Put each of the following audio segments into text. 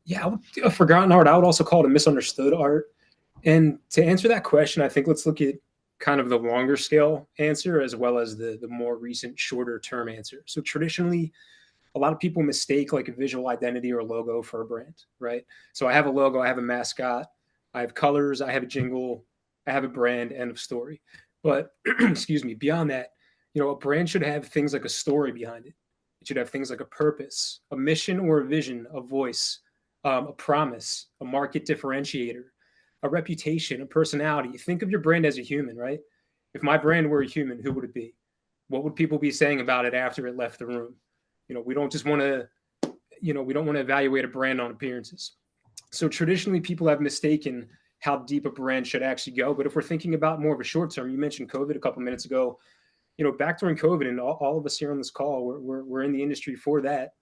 Yeah, a forgotten art. I would also call it a misunderstood art. And to answer that question, I think let's look at kind of the longer scale answer as well as the more recent shorter term answer. So traditionally, a lot of people mistake like a visual identity or a logo for a brand, right? So I have a logo, I have a mascot, I have colors, I have a jingle, I have a brand, end of story. But excuse me, beyond that, a brand should have things like a story behind it. It should have things like a purpose, a mission or a vision, a voice, a promise, a market differentiator, a reputation, a personality. Think of your brand as a human, right? If my brand were a human, who would it be? What would people be saying about it after it left the room? We don't just want to, we don't want to evaluate a brand on appearances. So traditionally, people have mistaken how deep a brand should actually go. But if we're thinking about more of a short term, you mentioned COVID a couple minutes ago. Back during COVID, and all of us here on this call, we're in the industry for that.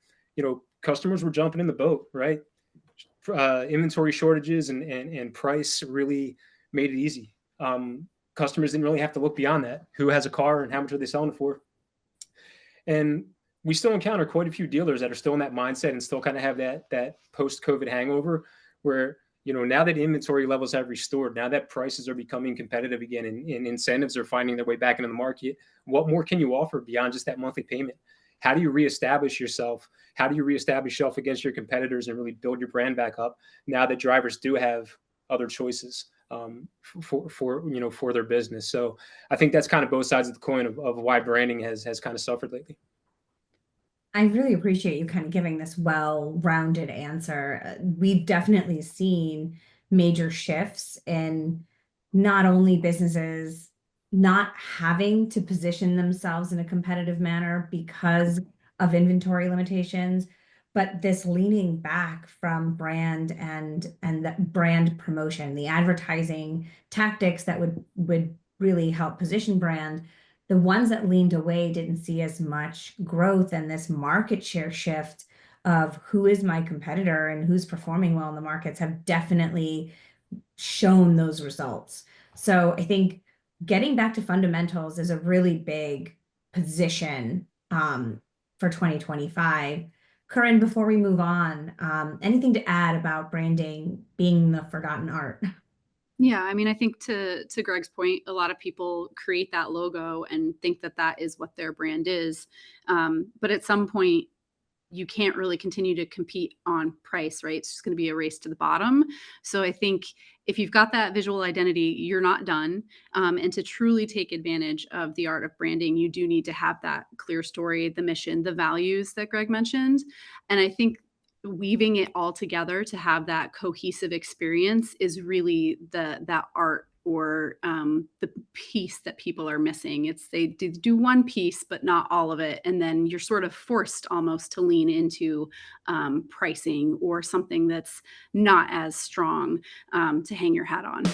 Customers were jumping in the boat, right? Inventory shortages and price really made it easy. Customers didn't really have to look beyond that. Who has a car and how much are they selling it for? And we still encounter quite a few dealers that are still in that mindset and still kind of have that post-COVID hangover where, now that inventory levels have restored, now that prices are becoming competitive again and incentives are finding their way back into the market, what more can you offer beyond just that monthly payment? How do you reestablish yourself? How do you reestablish yourself against your competitors and really build your brand back up now that drivers do have other choices for their business? So I think that's kind of both sides of the coin of why branding has kind of suffered lately. I really appreciate you kind of giving this well-rounded answer. We've definitely seen major shifts in not only businesses not having to position themselves in a competitive manner because of inventory limitations, but this leaning back from brand and that brand promotion, the advertising tactics that would really help position brand. The ones that leaned away didn't see as much growth, and this market share shift of who is my competitor and who's performing well in the markets have definitely shown those results. So I think getting back to fundamentals is a really big position for 2025. Corrine, before we move on, anything to add about branding being the forgotten art? Yeah, I mean, I think to Greg's point, a lot of people create that logo and think that that is what their brand is. But at some point, you can't really continue to compete on price, right? It's just going to be a race to the bottom. So I think if you've got that visual identity, you're not done. And to truly take advantage of the art of branding, you do need to have that clear story, the mission, the values that Greg mentioned. And I think weaving it all together to have that cohesive experience is really that art or the piece that people are missing. It's they do one piece, but not all of it. And then you're sort of forced almost to lean into pricing or something that's not as strong to hang your hat on.